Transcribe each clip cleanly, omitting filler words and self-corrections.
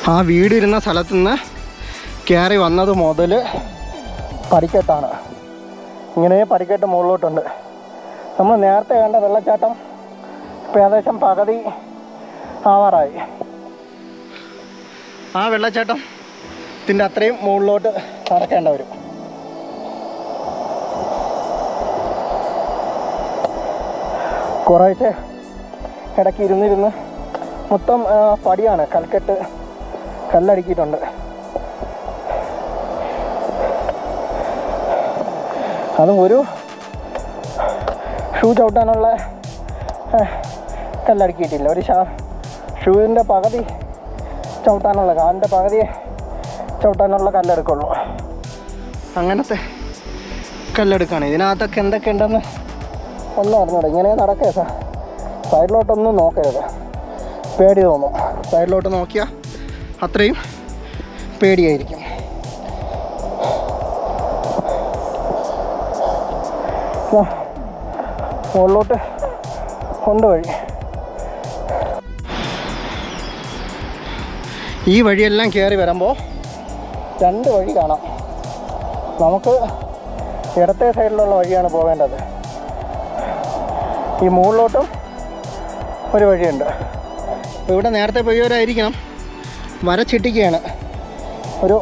ആ വീടിരുന്ന സ്ഥലത്തു നിന്ന് കയറി വന്നത് മുതൽ പടിക്കെട്ടാണ്. ഇങ്ങനെ പടിക്കെട്ട് മുകളിലോട്ടുണ്ട്. നമ്മൾ നേരത്തെ കണ്ട വെള്ളച്ചാട്ടം ഇപ്പോൾ ഏകദേശം പകുതി ആവാറായി. ആ വെള്ളച്ചാട്ടത്തിൻ്റെ അത്രയും മുകളിലോട്ട് നടക്കേണ്ട വരും. കുറേശ്ശെ ഇടയ്ക്ക് ഇരുന്നിരുന്ന് മൊത്തം പടിയാണ്, കൽക്കെട്ട് കല്ലടുക്കിയിട്ടുണ്ട്. അതും ഒരു ഷൂ ചവിട്ടാനുള്ള കല്ലടുക്കിയിട്ടില്ല. ഒരു ഷൂവിൻ്റെ പകുതി ചവിട്ടാനുള്ള, കാലിൻ്റെ പകുതി ചവിട്ടാനുള്ള കല്ലെടുക്കുള്ളൂ. അങ്ങനത്തെ കല്ലെടുക്കാണ്. ഇതിനകത്തൊക്കെ എന്തൊക്കെ ഉണ്ടെന്ന് ഒന്നും അറിഞ്ഞൂടെ. ഇങ്ങനെ നടക്കേ സൈഡിലോട്ടൊന്നും നോക്കരുത്, പേടി തോന്നും. സൈഡിലോട്ട് നോക്കിയാൽ അത്രയും പേടിയായിരിക്കും. മുകളിലോട്ട് കൊണ്ട് വഴി. ഈ വഴിയെല്ലാം കയറി വരുമ്പോൾ 2 വഴി കാണാം. നമുക്ക് ഇടത്തെ സൈഡിലുള്ള വഴിയാണ് പോകേണ്ടത്. ഈ മുകളിലോട്ടും ഒരു വഴിയുണ്ട്. ഇവിടെ നേരത്തെ പോയവരായിരിക്കണം. വരച്ചിട്ടിക്കുകയാണ്. ഒരു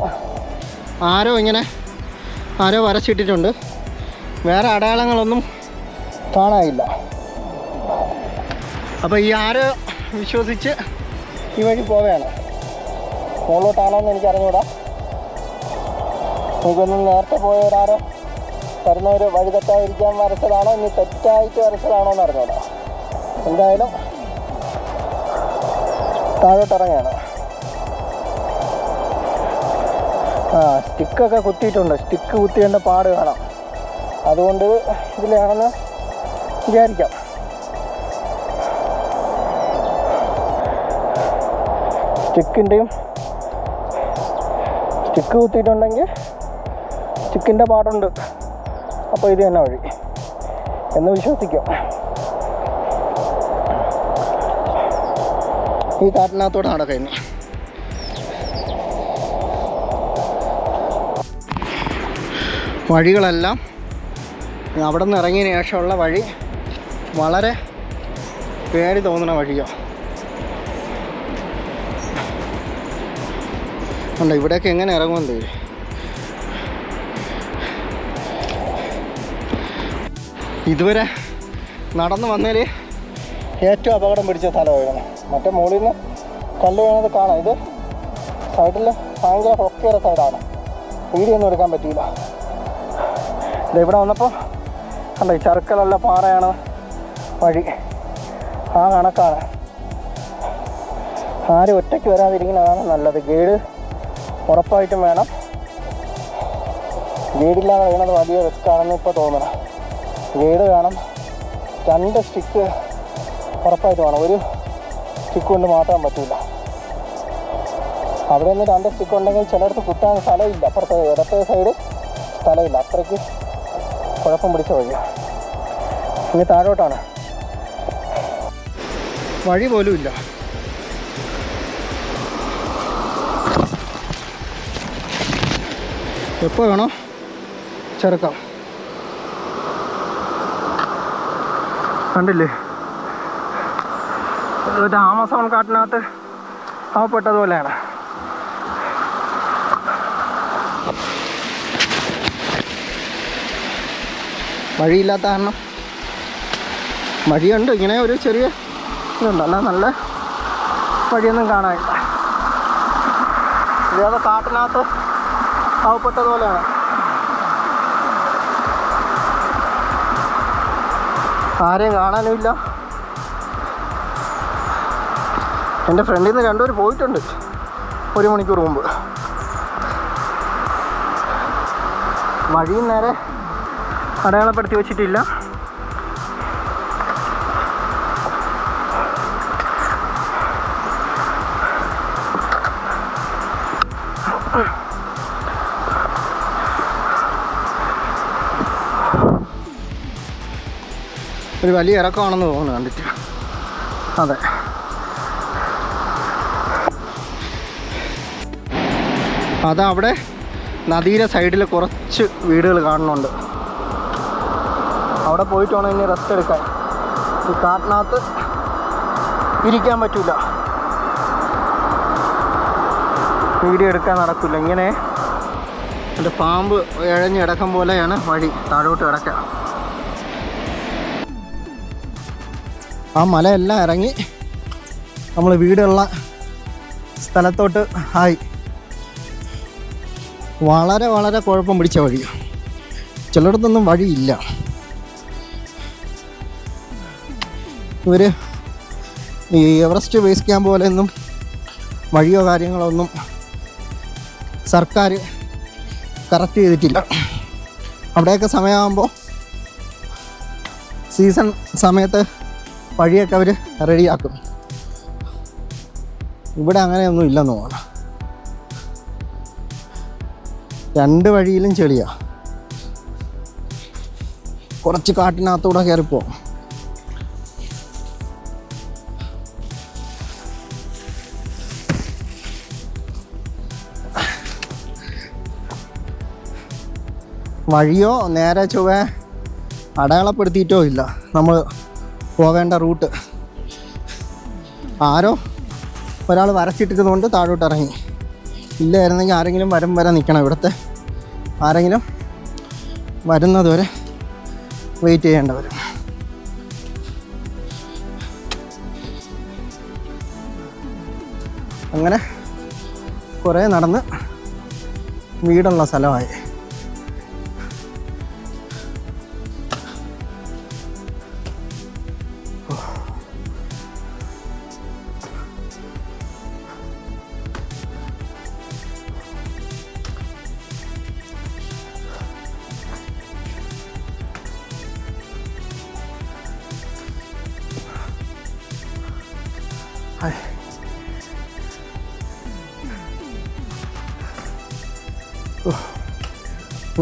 ആരോ വരച്ചിട്ടിട്ടുണ്ട്. വേറെ അടയാളങ്ങളൊന്നും കാണാനില്ല. അപ്പോൾ ഈ ആരോ വിശ്വസിച്ച് ഈ വഴി പോവുകയാണ്. മുകളിലോട്ടാണോന്ന് എനിക്കറിഞ്ഞൂടാ. എനിക്കൊന്നും നേരത്തെ പോയവരാരോ വരുന്നവർ വഴി തെറ്റായിരിക്കാൻ വരച്ചതാണോ, ഇനി തെറ്റായിട്ട് വരച്ചതാണോ എന്ന് അറിഞ്ഞൂടാ. എന്തായാലും താഴോട്ടിറങ്ങുകയാണ്. സ്റ്റിക്കൊക്കെ കുത്തിയിട്ടുണ്ട്. സ്റ്റിക്ക് കുത്തിയതിൻ്റെ പാട് കാണാം. അതുകൊണ്ട് ഇതിലാണെന്ന് വിചാരിക്കാം. സ്റ്റിക്ക് കുത്തിയിട്ടുണ്ടെങ്കിൽ സ്റ്റിക്കിൻ്റെ പാടുണ്ട്. അപ്പോൾ ഇത് തന്നെ വഴി എന്ന് വിശ്വസിക്കാം. ഈ കാട്ടിനകത്തോടെ നടക്കുന്നു. വഴികളെല്ലാം അവിടെ നിന്ന് ഇറങ്ങിയതിന് ശേഷമുള്ള വഴി വളരെ പേടി തോന്നുന്ന വഴിയാണ്. ഉണ്ട് ഇവിടെയൊക്കെ എങ്ങനെ ഇറങ്ങുമെന്ന് തോന്നി. ഇതുവരെ നടന്നു വന്നതിൽ ഏറ്റവും അപകടം പിടിച്ച സ്ഥലമായിരുന്നു. മറ്റേ മുകളിൽ നിന്ന് കല്ല് വീണത് കാണാം. ഇത് സൈഡിൽ ഭയങ്കര പൊക്കിയ സൈഡാണ്. വീഡിയോ ഒന്നും എടുക്കാൻ പറ്റിയില്ല. ഇവിടെ വന്നപ്പോൾ അല്ല, ഈ ചറുക്കലല്ല പാറയാണ് വഴി. ആ കണക്കാണ്. ആരും ഒറ്റയ്ക്ക് വരാതിരിക്കുന്നതാണ് നല്ലത്. ഗൈഡ് ഉറപ്പായിട്ടും വേണം. ഗൈഡില്ലാതെ വീണത് വലിയ റിസ്ക് ആണെന്ന് ഇപ്പോൾ തോന്നണം. ഗൈഡ് വേണം. 2 സ്റ്റിക്ക് ഉറപ്പായിട്ട് വേണം. ഒരു സ്റ്റിക്ക് കൊണ്ട് മാറ്റാൻ പറ്റില്ല. അവിടെ നിന്ന് 2 സ്റ്റിക്ക് ഉണ്ടെങ്കിൽ ചിലയിടത്ത് കുത്താൻ സ്ഥലമില്ല. അപ്പുറത്തെ ഇടത്തെ സൈഡ് സ്ഥലമില്ല. അത്രയ്ക്ക് കുഴപ്പം പിടിച്ച വഴിയാണ്. ഇനി താഴോട്ടാണ്. വഴി പോലും ഇല്ല. എപ്പോൾ വേണോ ചെറുക്കാം. കണ്ടില്ലേ, ഒരു ആമസോൺ കാട്ടിനകത്ത് അവപ്പെട്ടതുപോലെയാണ്. വഴിയില്ലാത്ത കാരണം വഴിയുണ്ട്. ഇങ്ങനെ ഒരു ചെറിയ ഇതുണ്ട്. അല്ല, നല്ല വഴിയൊന്നും കാണാനില്ല. ഇതേത് കാട്ടിനകത്ത് അവപ്പെട്ടതുപോലെയാണ്. ആരെയും കാണാനുമില്ല. എൻ്റെ ഫ്രണ്ടിൽ നിന്ന് 2 പേര് പോയിട്ടുണ്ട് 1 മണിക്കൂർ മുമ്പ്. വഴിയും നേരെ അടയാളപ്പെടുത്തി വെച്ചിട്ടില്ല. ഒരു വലിയ ഇറക്കമാണെന്ന് തോന്നുന്നു കണ്ടിട്ട്. അതെ, അതവിടെ നദിയുടെ സൈഡിൽ കുറച്ച് വീടുകൾ കാണുന്നുണ്ട്. അവിടെ പോയിട്ട് വേണം ഇനി റെസ്റ്റ് എടുക്കാൻ. ഈ കാട്ടിനകത്ത് ഇരിക്കാൻ പറ്റില്ല, വീഡിയോ എടുക്കാൻ നടക്കില്ല. ഇങ്ങനെ എൻ്റെ പാമ്പ് ഇഴഞ്ഞ് കിടക്കും പോലെയാണ് വഴി താഴോട്ട് കിടക്കുക. ആ മലയെല്ലാം ഇറങ്ങി നമ്മൾ വീടുള്ള സ്ഥലത്തോട്ട് ആയി. വളരെ വളരെ കുഴപ്പം പിടിച്ച വഴി, ചിലയിടത്തൊന്നും വഴിയില്ല. ഇവർ ഈ എവറസ്റ്റ് ബേസ് ക്യാമ്പ് പോലെയൊന്നും വഴിയോ കാര്യങ്ങളോ ഒന്നും സർക്കാർ കറക്റ്റ് ചെയ്തിട്ടില്ല. അവിടെയൊക്കെ സമയമാകുമ്പോൾ സീസൺ സമയത്ത് വഴിയൊക്കെ അവർ റെഡിയാക്കും. ഇവിടെ അങ്ങനെയൊന്നും ഇല്ലെന്ന് തോന്നുന്നു. രണ്ട് വഴിയിലും ചെളിയാണ്. കുറച്ച് കാട്ടിനകത്തൂടെ കയറിപ്പോകും. വഴിയോ നേരെ ചൊവ്വ അടയാളപ്പെടുത്തിയിട്ടോ ഇല്ല നമ്മൾ പോകേണ്ട റൂട്ട്. ആരോ ഒരാൾ വരച്ചിട്ടിരുന്നുകൊണ്ട് താഴോട്ട് ഇറങ്ങി. ഇല്ലായിരുന്നെങ്കിൽ ആരെങ്കിലും വരെ നിൽക്കണം. ഇവിടുത്തെ ആരെങ്കിലും വരുന്നത് വരെ വെയിറ്റ് ചെയ്യേണ്ടവർ. അങ്ങനെ കുറേ നടന്ന് വീടുള്ള സ്ഥലമായി.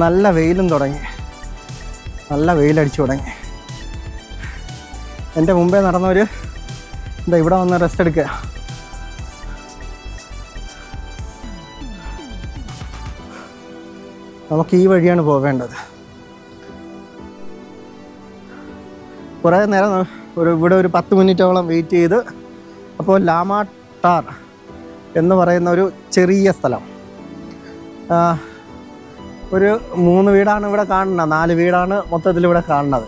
നല്ല വെയിലും തുടങ്ങി, നല്ല വെയിലടിച്ചു തുടങ്ങി. എൻ്റെ മുമ്പേ നടന്നവർ എന്താ ഇവിടെ വന്ന് റെസ്റ്റ് എടുക്കുക. നമുക്ക് ഈ വഴിയാണ് പോവേണ്ടത്. കുറേ നേരം ഇവിടെ ഒരു 10 മിനിറ്റോളം വെയിറ്റ് ചെയ്ത് അപ്പോൾ ലാമാ ടാർ എന്ന് പറയുന്ന ഒരു ചെറിയ സ്ഥലം, ഒരു 3 വീടാണ് ഇവിടെ കാണുന്നത്, 4 വീടാണ് മൊത്തത്തിൽ ഇവിടെ കാണുന്നത്.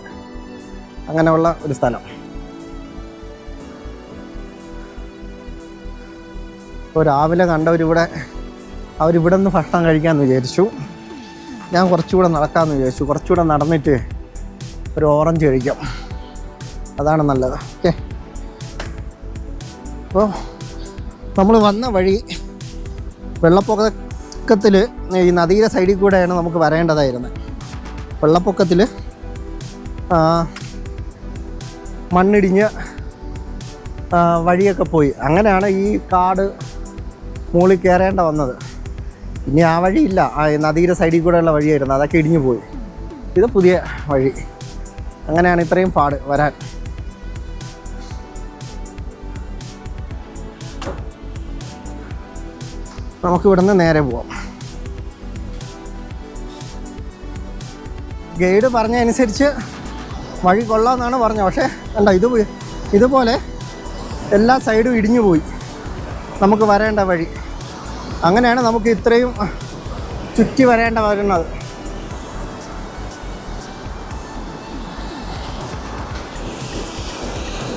അങ്ങനെയുള്ള ഒരു സ്ഥലം. ഇപ്പോൾ രാവിലെ കണ്ടവരിവിടെ അവരിവിടെ നിന്ന് ഭക്ഷണം കഴിക്കാമെന്ന് വിചാരിച്ചു. ഞാൻ കുറച്ചുകൂടെ നടക്കാമെന്ന് വിചാരിച്ചു. കുറച്ചുകൂടെ നടന്നിട്ട് ഒരു ഓറഞ്ച് കഴിക്കാം, അതാണ് നല്ലത്. ഓക്കെ, അപ്പോൾ നമ്മൾ വന്ന വഴി വെള്ളപ്പൊക്കത്തിൽ ഈ നദിയുടെ സൈഡിൽ കൂടെയാണ് നമുക്ക് വരേണ്ടതായിരുന്നത്. വെള്ളപ്പൊക്കത്തിൽ മണ്ണിടിഞ്ഞ് വഴിയൊക്കെ പോയി. അങ്ങനെയാണ് ഈ കാട് മുകളിൽ കയറേണ്ട വന്നത്. ഇനി ആ വഴിയില്ല, ആ നദിയുടെ സൈഡിൽ കൂടെയുള്ള വഴിയായിരുന്നു, അതൊക്കെ ഇടിഞ്ഞു പോയി. ഇത് പുതിയ വഴി. അങ്ങനെയാണ് ഇത്രയും പാട് വരാൻ. നമുക്കിവിടെ നിന്ന് നേരെ പോവാം. ഗൈഡ് പറഞ്ഞതനുസരിച്ച് വഴി കൊള്ളാമെന്നാണ് പറഞ്ഞത്. പക്ഷേ കണ്ടോ, ഇതുപോലെ എല്ലാ സൈഡും ഇടിഞ്ഞു പോയി നമുക്ക് വരേണ്ട വഴി. അങ്ങനെയാണ് നമുക്ക് ഇത്രയും ചുറ്റി വരേണ്ട വരുന്നത്.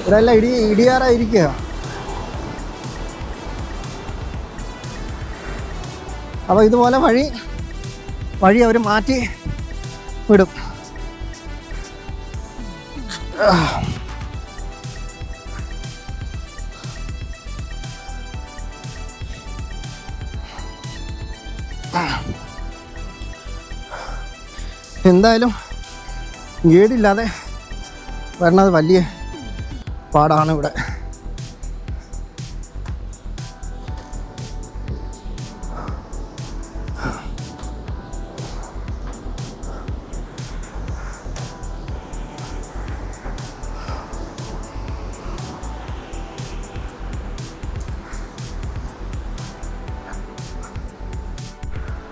ഇതെല്ലാം ഇടിയാറായിരിക്കുക. അപ്പോൾ ഇതുപോലെ വഴി അവർ മാറ്റി വിടും. എന്തായാലും ഗൈഡില്ലാതെ വരണത് വലിയ പാടാണ് ഇവിടെ.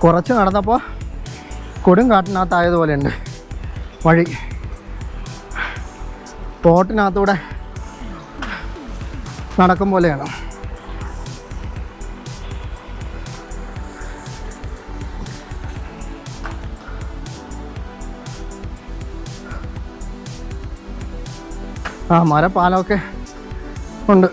കുറച്ച് നടന്നപ്പോൾ കൊടുങ്കാട്ടിനകത്തായതുപോലെയുണ്ട് വഴി. തോട്ടിനകത്തൂടെ നടക്കും പോലെയാണ്. മരപ്പാലമൊക്കെ ഉണ്ട്.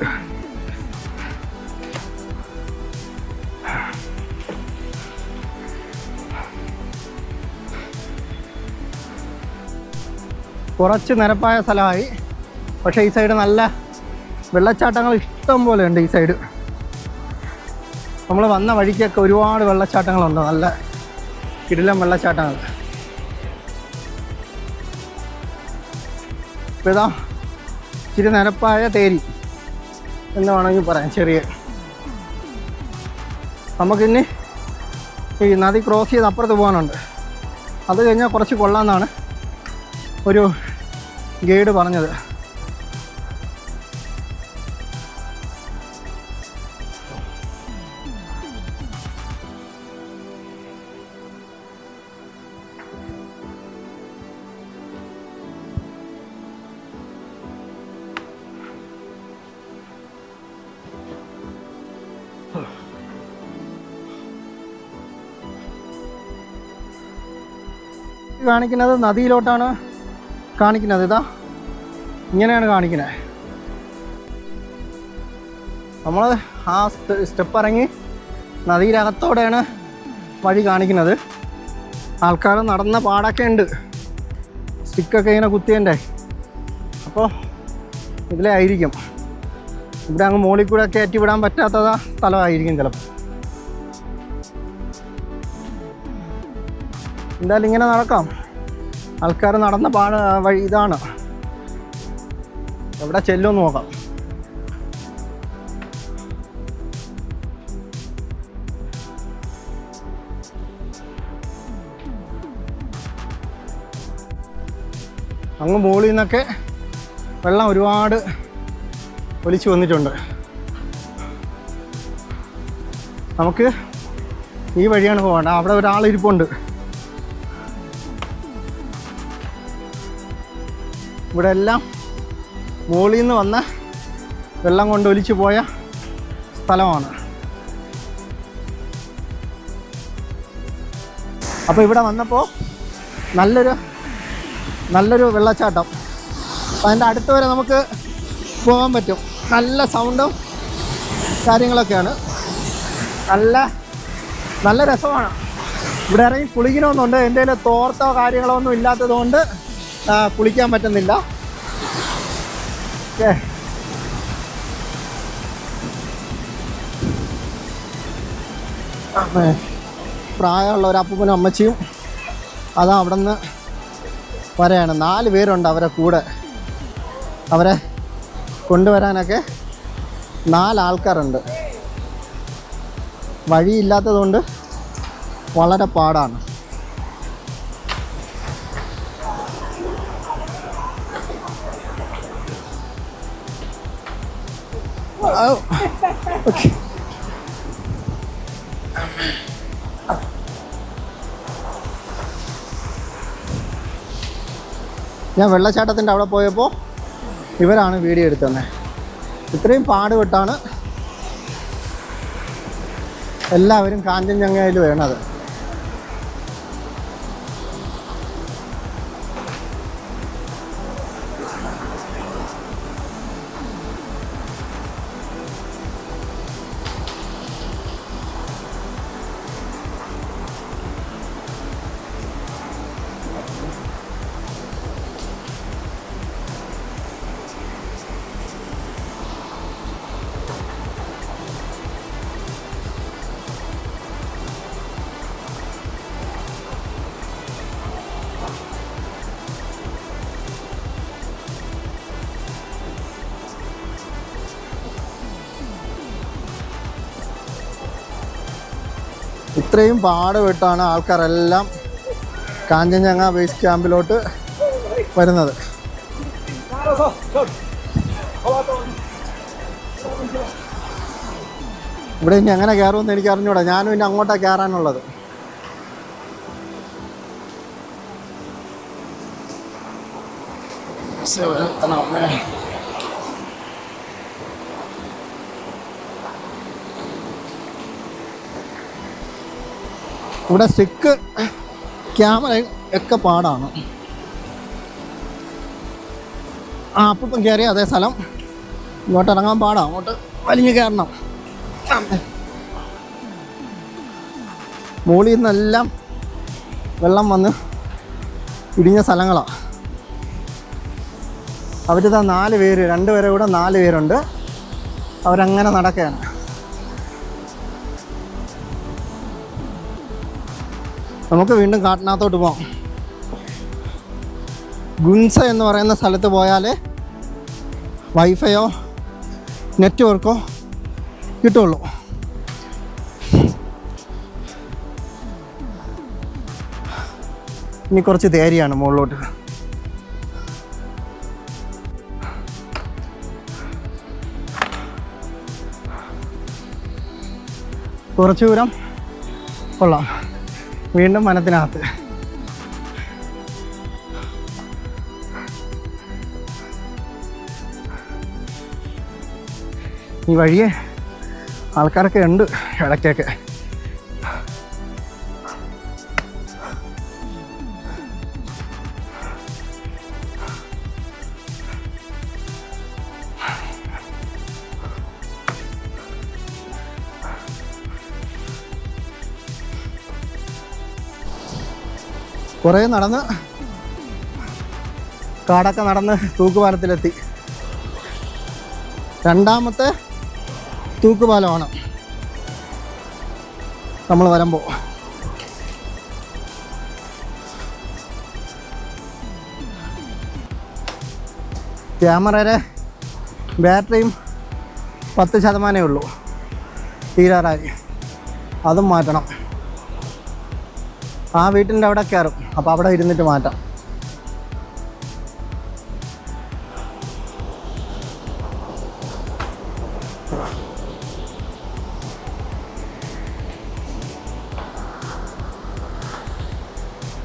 കുറച്ച് നിരപ്പായ സ്ഥലമായി. പക്ഷേ ഈ സൈഡ് നല്ല വെള്ളച്ചാട്ടങ്ങൾ ഇഷ്ടം പോലെ ഉണ്ട്. ഈ സൈഡ് നമ്മൾ വന്ന വഴിക്കൊക്കെ ഒരുപാട് വെള്ളച്ചാട്ടങ്ങളുണ്ട്. നല്ല കിടിലം വെള്ളച്ചാട്ടങ്ങൾ. ഇപ്പോൾ ഇതാ ഇച്ചിരി നിരപ്പായ തേരി എന്ന് വേണമെങ്കിൽ പറയാം. ചെറിയ നമുക്കിനി ഈ നദി ക്രോസ് ചെയ്ത് അപ്പുറത്ത് പോകാനുണ്ട്. അത് കഴിഞ്ഞാൽ കുറച്ച് കൊള്ളാമെന്നാണ് ഒരു ഗൈഡ് പറഞ്ഞത്. കാണിക്കുന്നത് നദിയിലോട്ടാണ് കാണിക്കുന്നത്. ഇതാ ഇങ്ങനെയാണ് കാണിക്കുന്നത്. നമ്മൾ ആ സ്റ്റെപ്പ് ഇറങ്ങി നദിയിലകത്തോടെയാണ് വഴി കാണിക്കുന്നത്. ആൾക്കാർ നടന്ന പാടൊക്കെ ഉണ്ട്. സ്റ്റിക്കൊക്കെ ഇങ്ങനെ കുത്തിയണ്ടേ. അപ്പോൾ ഇതിലേ ആയിരിക്കും. ഇവിടെ അങ്ങ് മുകളിൽ കൂടെ കയറ്റി വിടാൻ പറ്റാത്ത സ്ഥലമായിരിക്കും ചിലപ്പോൾ. എന്തായാലും ഇങ്ങനെ നടക്കാം. ആൾക്കാർ നടന്ന വഴി ഇതാണ്. എവിടെ ചെല്ലുമെന്ന് നോക്കാം. അങ്ങ് മുകളിൽ നിന്നൊക്കെ വെള്ളം ഒരുപാട് ഒലിച്ചു വന്നിട്ടുണ്ട്. നമുക്ക് ഈ വഴിയാണ് പോകേണ്ടത്. അവിടെ ഒരാളിരിപ്പുണ്ട്. ഇവിടെ എല്ലാം മുകളിൽ നിന്ന് വന്ന വെള്ളം കൊണ്ട് ഒലിച്ചു പോയ സ്ഥലമാണ്. അപ്പോൾ ഇവിടെ വന്നപ്പോൾ നല്ലൊരു വെള്ളച്ചാട്ടം. അപ്പോൾ അതിൻ്റെ അടുത്ത് വരെ നമുക്ക് പോകാൻ പറ്റും. നല്ല സൗണ്ടും കാര്യങ്ങളൊക്കെയാണ്. നല്ല രസമാണ്. ഇവിടെ ഇറങ്ങി കുളിക്കണമെന്നുണ്ട്. എൻ്റെ കയ്യിൽ തോർത്തോ കാര്യങ്ങളോ ഒന്നും ഇല്ലാത്തത് കൊണ്ട് കുളിക്കാൻ പറ്റുന്നില്ല. ഓക്കെ, പ്രായമുള്ള ഒരു അപ്പൂപ്പനും അമ്മച്ചിയും അതാ അവിടെ നിന്ന് വരെയാണ്. 4 പേരുണ്ട് അവരെ കൂടെ. അവരെ കൊണ്ടുവരാനൊക്കെ 4 ആൾക്കാരുണ്ട്. വഴിയില്ലാത്തതുകൊണ്ട് വളരെ പാടാണ്. Okay. ഞാൻ വെള്ളച്ചാട്ടത്തിൻ്റെ അവിടെ പോയപ്പോൾ ഇവരാണ് വീഡിയോ എടുത്തത്. ഇത്രയും പാടുപെട്ടാണ് എല്ലാവരും കാഞ്ചൻജംഗയിൽ വീണത്. ഇത്രയും പാടുപെട്ടാണ് ആൾക്കാരെല്ലാം കാഞ്ചൻജംഗ ബേസ് ക്യാമ്പിലോട്ട് വരുന്നത്. ഇവിടെ ഇനി എങ്ങനെ കയറുമെന്ന് എനിക്ക് അറിഞ്ഞൂടാ. ഞാനും ഇനി അങ്ങോട്ടാണ് കയറാനുള്ളത്. ഇവിടെ സ്റ്റിക്ക് ക്യാമറ ഒക്കെ പാടാണ്. അപ്പം കയറി അതേ സ്ഥലം ഇങ്ങോട്ട് ഇറങ്ങാൻ പാടാം, അങ്ങോട്ട് വലിഞ്ഞ് കയറണം. മുകളിൽ നിന്നെല്ലാം വെള്ളം വന്ന് ഇടിഞ്ഞ സ്ഥലങ്ങളാണ്. അവരിതാ 4 പേര്, 2 പേരെ കൂടെ 4 പേരുണ്ട്. അവരങ്ങനെ നടക്കുകയാണ്. നമുക്ക് വീണ്ടും കാട്ടിനകത്തോട്ട് പോകാം. ഗുൻസ എന്ന് പറയുന്ന സ്ഥലത്ത് പോയാൽ വൈഫൈയോ നെറ്റ്വർക്കോ കിട്ടുള്ളൂ. ഇനി കുറച്ച് തേരിയാണ് മുകളിലോട്ട്. കുറച്ച് ദൂരം കൊള്ളാം. വീണ്ടും വനത്തിനകത്ത്. ഈ വഴിയെ ആൾക്കാരൊക്കെ ഉണ്ട് ഇടയ്ക്കൊക്കെ. കുറേ നടന്ന് കാടൊക്കെ നടന്ന് തൂക്കുപാലത്തിലെത്തി. 2ാമത്തെ തൂക്കുപാലമാണ് നമ്മൾ വരുമ്പോൾ. ക്യാമറയുടെ ബാറ്ററിയും 10% ഉള്ളൂ, തീരാറായി. അതും മാറ്റണം. ആ വീട്ടിൻ്റെ അവിടെ കയറും, അപ്പോൾ അവിടെ ഇരുന്നിട്ട് മാറ്റാം.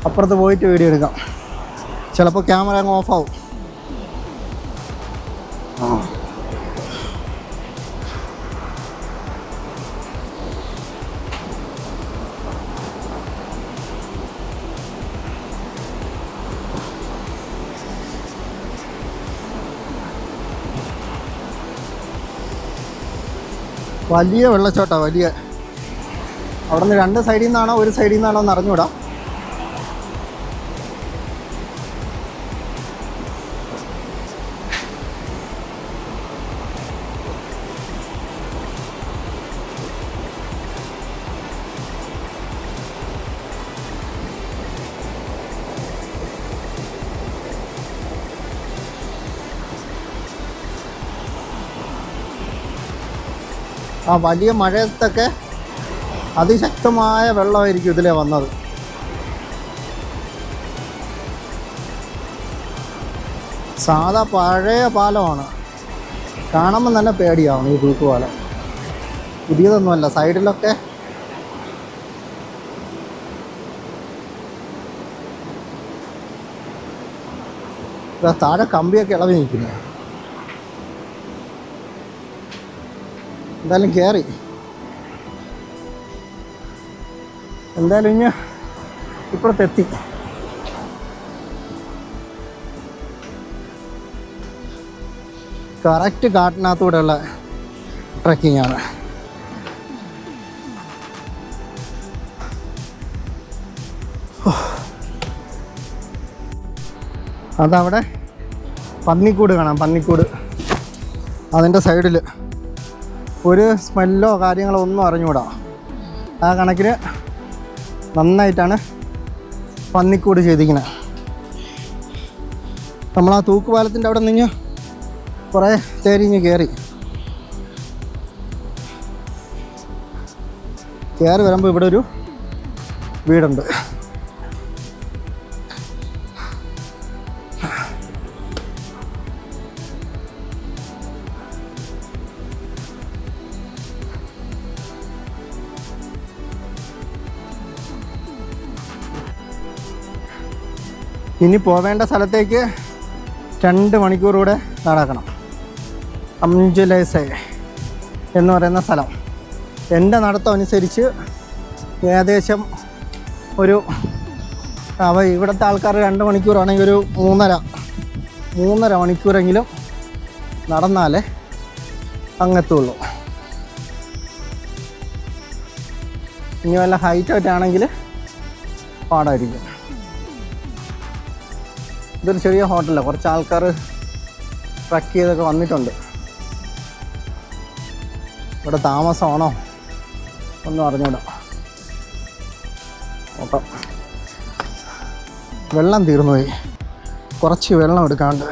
അപ്പുറത്ത് പോയിട്ട് വീഡിയോ എടുക്കാം. ചിലപ്പോൾ ക്യാമറ അങ്ങ് ഓഫാവും. വലിയ വെള്ളച്ചാട്ടമാണ്, വലിയ. അവിടെ നിന്ന് 2 സൈഡിൽ നിന്നാണോ 1 സൈഡിൽ നിന്നാണോ എന്ന് അറിഞ്ഞൂടാ. ആ വലിയ മഴയത്തൊക്കെ അതിശക്തമായ വെള്ളമായിരിക്കും ഇതിലെ വന്നത്. സാധാ പഴയ പാലമാണ്, കാണുമ്പോൾ തന്നെ പേടിയാവും ഈ തൂക്കുപാലം. പുതിയതൊന്നുമല്ല. സൈഡിലൊക്കെ താഴെ കമ്പിയൊക്കെ ഇളവി നിൽക്കുന്നു. എന്തായാലും കയറി. എന്തായാലും ഇനി ഇപ്പുറത്തെത്തി. കറക്റ്റ് കാട്ടിനകത്തൂടെയുള്ള ട്രക്കിംഗ് ആണ്. അതവിടെ പന്നിക്കൂട് കാണാം, പന്നിക്കൂട്. അതിൻ്റെ സൈഡിൽ ഒരു സ്മെല്ലോ കാര്യങ്ങളോ ഒന്നും അറിഞ്ഞുകൂടാ. ആ കണക്കിന് നന്നായിട്ടാണ് പന്നിക്കൂട് ചെയ്തിരിക്കുന്നത്. നമ്മൾ ആ തൂക്കുപാലത്തിൻ്റെ അവിടെ നിന്ന് കുറേ തേരിഞ്ഞ് കയറി വരുമ്പോൾ ഇവിടെ ഒരു വീടുണ്ട്. ഇനി പോവേണ്ട സ്ഥലത്തേക്ക് 2 മണിക്കൂർ കൂടെ നടക്കണം. അംജുലേസെ എന്ന് പറയുന്ന സ്ഥലം. എൻ്റെ നടത്തം അനുസരിച്ച് ഏകദേശം ഒരു ഇവിടുത്തെ ആൾക്കാർ 2 മണിക്കൂറാണെങ്കിൽ ഒരു 3.5 മണിക്കൂറെങ്കിലും നടന്നാലേ അങ്ങെത്തുള്ളൂ. ഇനി വല്ല ഹൈറ്റായിട്ടാണെങ്കിൽ പാടായിരിക്കും. ഇതൊരു ചെറിയ ഹോട്ടലാണ്. കുറച്ച് ആൾക്കാർ ട്രക്ക് ചെയ്തൊക്കെ വന്നിട്ടുണ്ട്. ഇവിടെ താമസമാണോ ഒന്നും അറിഞ്ഞൂടാ. അപ്പം വെള്ളം തീർന്നുപോയി. കുറച്ച് വെള്ളം എടുക്കാണ്ട്.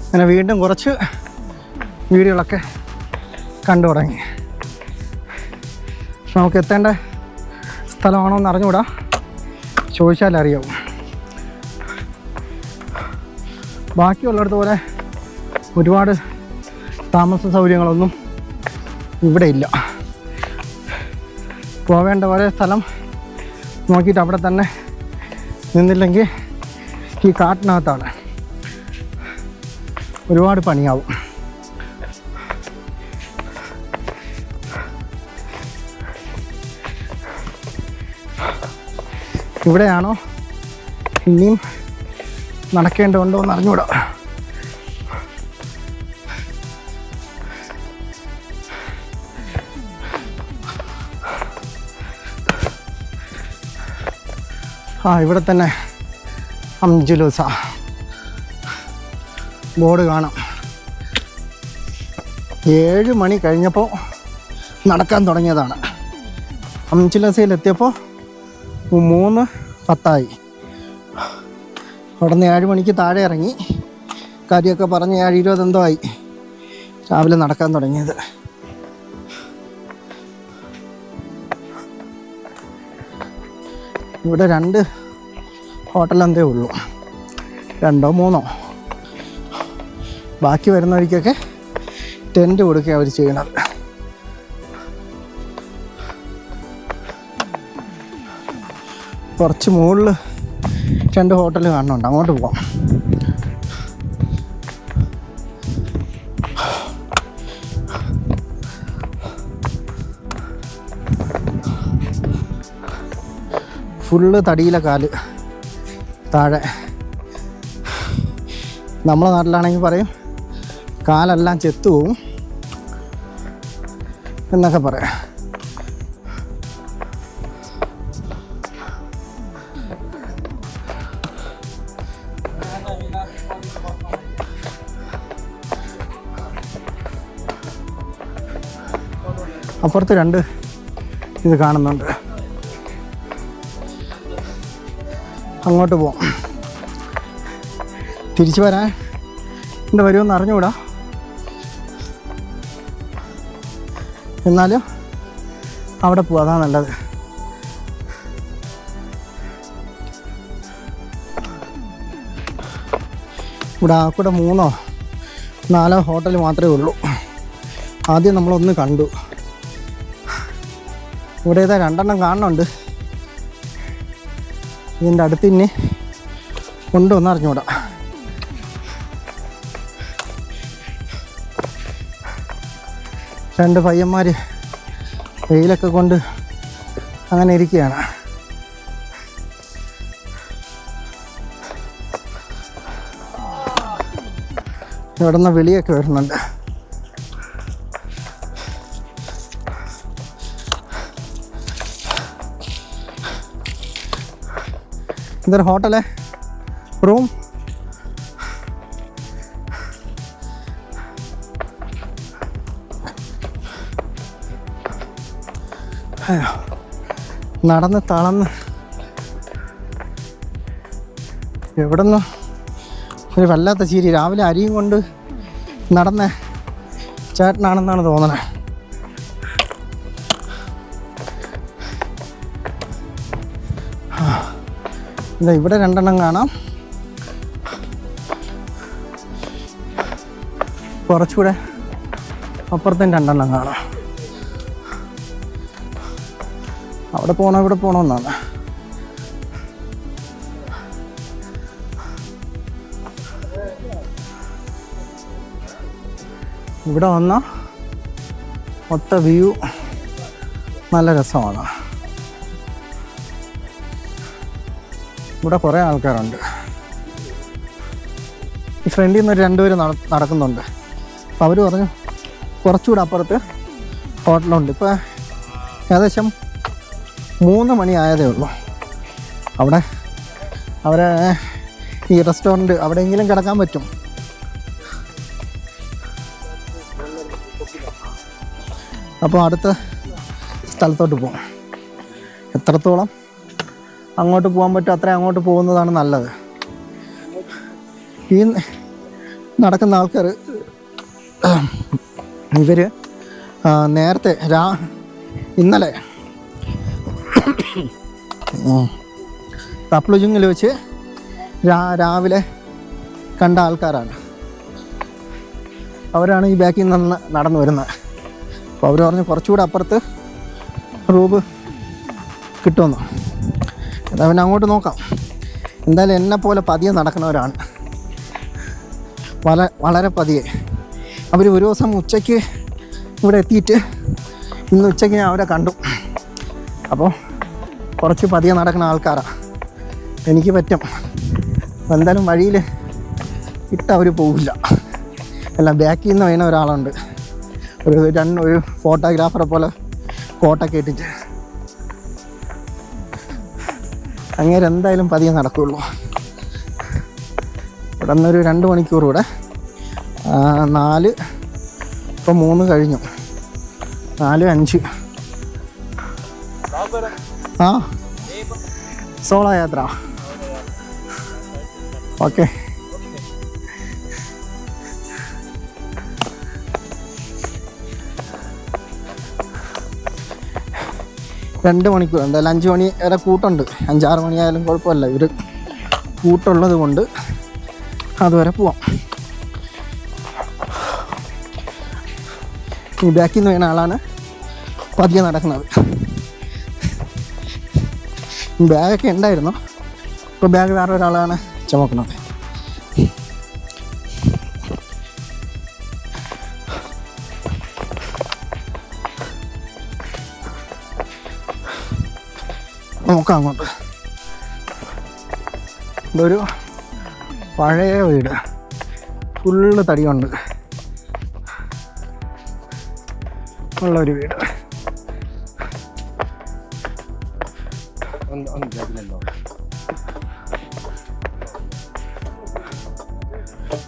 അങ്ങനെ വീണ്ടും കുറച്ച് വീഡിയോകളൊക്കെ കണ്ടു തുടങ്ങി. നമുക്ക് എത്തേണ്ട സ്ഥലമാണോ എന്ന് അറിഞ്ഞുകൂടാ, ചോദിച്ചാൽ അറിയാവും. ബാക്കിയുള്ളിടത്ത് പോലെ ഒരുപാട് താമസ സൗകര്യങ്ങളൊന്നും ഇവിടെ ഇല്ല. പോവേണ്ട ഒരേ സ്ഥലം നോക്കിയിട്ട് അവിടെ തന്നെ നിന്നില്ലെങ്കിൽ ഈ കാട്ടിനകത്താണ്, ഒരുപാട് പണിയാവും. ഇവിടെയാണോ ഇനിയും നടക്കേണ്ടതുണ്ടോ എന്ന് അറിഞ്ഞുകൂടാ. ഇവിടെ തന്നെ അംജുലൂസ ബോർഡ് കാണാം. 7 മണി കഴിഞ്ഞപ്പോൾ നടക്കാൻ തുടങ്ങിയതാണ്. അംജുലൂസയിലെത്തിയപ്പോൾ 3:10 അവിടെ നിന്ന് 7 മണിക്ക് താഴെ ഇറങ്ങി കാര്യമൊക്കെ പറഞ്ഞ് 7:20 എന്തോ ആയി രാവിലെ നടക്കാൻ തുടങ്ങിയത്. ഇവിടെ 2 ഹോട്ടലെന്തേ ഉള്ളൂ, 2ഓ 3ഓ. ബാക്കി വരുന്ന വഴിക്കൊക്കെ ടെൻറ്റ് കൊടുക്കുക അവർ ചെയ്യണത്. കുറച്ച് മുകളിൽ 2 ഹോട്ടൽ കാണുന്നുണ്ട്, അങ്ങോട്ട് പോകാം. ഫുള്ള് തടിയിലെ കാല് താഴെ. നമ്മളെ നാട്ടിലാണെങ്കിൽ പറയും കാലെല്ലാം ചെത്തു പോവും എന്നൊക്കെ പറയാം. അപ്പുറത്ത് 2 ഇത് കാണുന്നുണ്ട്, അങ്ങോട്ട് പോവാം. തിരിച്ചു വരാൻ എൻ്റെ വരുമെന്ന് അറിഞ്ഞുകൂടാ, എന്നാലും അവിടെ പോവാം, അതാണ് നല്ലത്. ഇവിടെ ആക്കൂടെ 3ഓ 4ഓ ഹോട്ടൽ മാത്രമേ ഉള്ളൂ. ആദ്യം നമ്മളൊന്ന് കണ്ടു, ഇവിടെ ഏതാ 2 കാണുന്നുണ്ട്. ഇതിൻ്റെ അടുത്ത് ഇനി ഉണ്ടോ എന്ന് അറിഞ്ഞുകൂടാ. രണ്ട് പയ്യന്മാർ വെയിലൊക്കെ കൊണ്ട് അങ്ങനെ ഇരിക്കുകയാണ്. ഇവിടെ നിന്ന് വിളിയൊക്കെ വരുന്നുണ്ട്. इधर होटल है, रूम. നടന്ന് തളന്ന് എവിടെ നിന്ന് ഒരു വല്ലാത്ത ചിരി. രാവിലെ അരിയും കൊണ്ട് നടന്ന ചേട്ടനാണെന്നാണ് തോന്നണേ. ഇതാ ഇവിടെ 2 കാണാം. കുറച്ചുകൂടെ അപ്പുറത്തും 2 കാണാം. അവിടെ പോകണോ ഇവിടെ പോകണമെന്നാണ്. ഇവിടെ വന്ന മൊത്ത വ്യൂ നല്ല രസമാണ്. ഇവിടെ കുറേ ആൾക്കാരുണ്ട്. ഈ ഫ്രണ്ടിൽ നിന്ന് 2 പേര് നടക്കുന്നുണ്ട്. അപ്പോൾ അവർ പറഞ്ഞു കുറച്ചുകൂടെ അപ്പുറത്ത് ഹോട്ടലുണ്ട്. ഇപ്പോൾ ഏകദേശം 3 മണി ആയതേ ഉള്ളൂ. അവിടെ അവരെ ഈ റെസ്റ്റോറൻറ്റ് അവിടെയെങ്കിലും കിടക്കാൻ പറ്റും. അപ്പോൾ അടുത്ത സ്ഥലത്തോട്ട് പോകും. എത്രത്തോളം അങ്ങോട്ട് പോകാൻ പറ്റും അത്രയും അങ്ങോട്ട് പോകുന്നതാണ് നല്ലത്. ഈ നടക്കുന്ന ആൾക്കാർ ഇവർ നേരത്തെ ഇന്നലെ തപ്ലുജുങ്ങിൽ വെച്ച് രാവിലെ കണ്ട ആൾക്കാരാണ്. അവരാണ് ഈ ബാക്കിൽ നിന്ന് നടന്നു വരുന്നത്. അപ്പോൾ അവർ പറഞ്ഞ് കുറച്ചുകൂടെ അപ്പുറത്ത് റൂബ് കിട്ടുമെന്ന്. എന്നാൽ പിന്നെ അങ്ങോട്ട് നോക്കാം. എന്തായാലും എന്നെപ്പോലെ പതിയെ നടക്കുന്നവരാണ്, വളരെ പതിയെ. അവർ ഒരു ദിവസം ഉച്ചയ്ക്ക് ഇവിടെ എത്തിയിട്ട് ഇന്ന് ഉച്ചയ്ക്ക് ഞാൻ അവരെ കണ്ടു. അപ്പോൾ കുറച്ച് പതിയെ നടക്കുന്ന ആൾക്കാരാണ്. എനിക്ക് പറ്റും. എന്തായാലും വഴിയിൽ ഇട്ട് അവർ പോവില്ല. എല്ലാം ബാക്കിൽ നിന്ന് വേണ ഒരാളുണ്ട്, ഒരു ഫോട്ടോഗ്രാഫറെ പോലെ കോട്ടൊക്കെ ഇട്ടിട്ട്. അങ്ങനെ എന്തായാലും പതിയെ നടക്കുകയുള്ളൂ. ഇവിടെ നിന്നൊരു 2 മണിക്കൂർ കൂടെ, 4 ഇപ്പോൾ 3 കഴിഞ്ഞു, 4, 5. ആ സോളോ യാത്ര. ഓക്കെ. രണ്ട് മണിക്കൂർ എന്തായാലും 5 മണി വരെ കൂട്ടുണ്ട്. 5-6 മണിയായാലും കുഴപ്പമില്ല. ഇവർ കൂട്ടുള്ളത് കൊണ്ട് അതുവരെ പോവാം. ഈ ബാക്കിൽ നിന്ന് വീണ ആളാണ് പതിയെ നടക്കുന്നത്. ബാഗൊക്കെ ഉണ്ടായിരുന്നു, ഇപ്പോൾ ബാഗ് വേറെ ഒരാളാണ് ചുമക്കുന്നത്. നോക്കാം അങ്ങോട്ട്. ഇതൊരു പഴയ വീട്, ഫുള്ള് തടിയുണ്ട് ഉള്ളൊരു വീട്.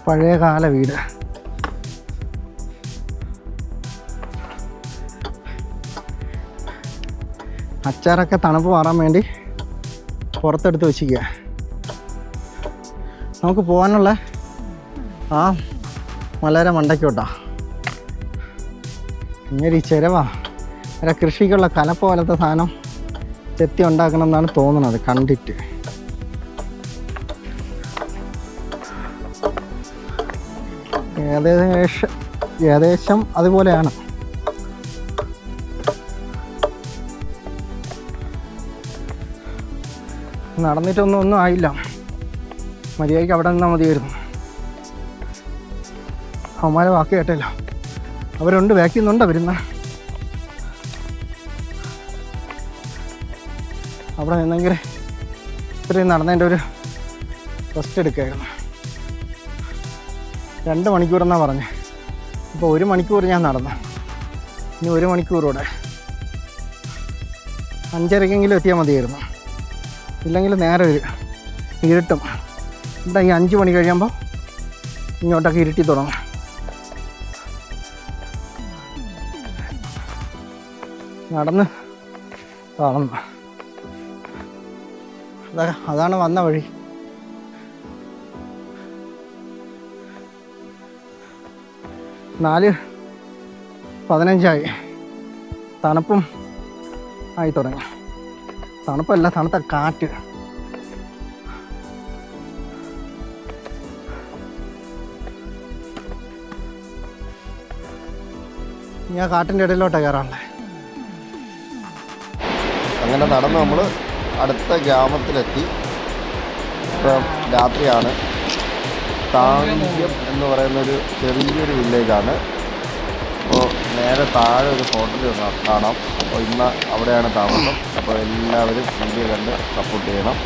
പഴയ കാല വീട്. അച്ചാറൊക്കെ തണുപ്പ് മാറാൻ വേണ്ടി പുറത്തെടുത്ത് വെച്ചിരിക്കുക. നമുക്ക് പോകാനുള്ള ആ മലയുടെ മണ്ടയ്ക്കോട്ടാ. ഇങ്ങനെ ഈ ചിരവാ അല്ല, കൃഷിക്കുള്ള കലപ്പ പോലത്തെ സാധനം ചെത്തി ഉണ്ടാക്കണം എന്നാണ് തോന്നുന്നത് കണ്ടിട്ട്. ഏകദേശം അതുപോലെയാണ്. നടന്നിട്ടൊന്നും ആയില്ല. മര്യാദയ്ക്ക് അവിടെ നിന്നാൽ മതിയായിരുന്നു. അവന്മാരെ വാക്ക് കേട്ടല്ലോ. അവരുണ്ട്, ബാക്കിൽ നിന്നുണ്ട് വരുന്ന. അവിടെ നിന്നെങ്കിൽ ഇത്രയും നടന്നതിൻ്റെ ഒരു റെസ്റ്റ് എടുക്കുകയായിരുന്നു. 2 മണിക്കൂറെന്നാണ് പറഞ്ഞത്. ഇപ്പോൾ 1 മണിക്കൂർ ഞാൻ നടന്നു. ഇനി 1 മണിക്കൂറൂടെ. 5:30 എത്തിയാൽ മതിയായിരുന്നു. ഇല്ലെങ്കിൽ നേരെ ഇരുട്ടും. ഇവിടെ ഈ 5 മണി കഴിയുമ്പോൾ ഇങ്ങോട്ടൊക്കെ ഇരുട്ടി തുടങ്ങും. നടന്ന് കാണുന്നു. അതാണ് വന്ന വഴി. നാല് 15 തണുപ്പും ആയി തുടങ്ങി. തണുപ്പല്ല, തണുത്ത കാറ്റ്. ഞാൻ കാട്ടിൻ്റെ ഇടയിലോട്ടാണ് കയറാനുള്ളത്. അങ്ങനെ നടന്ന് നമ്മൾ അടുത്ത ഗ്രാമത്തിലെത്തി. ഇപ്പം രാത്രിയാണ്. താങ്ക്യം എന്ന് പറയുന്നൊരു ചെറിയൊരു വില്ലേജാണ്. അപ്പോൾ നേരെ താഴെ ഒരു ഹോട്ടൽ കാണാം. അപ്പോൾ ഇന്ന് അവിടെയാണ് താമസം. അപ്പോൾ എല്ലാവരും വീഡിയോ കണ്ട് സപ്പോർട്ട് ചെയ്യണം.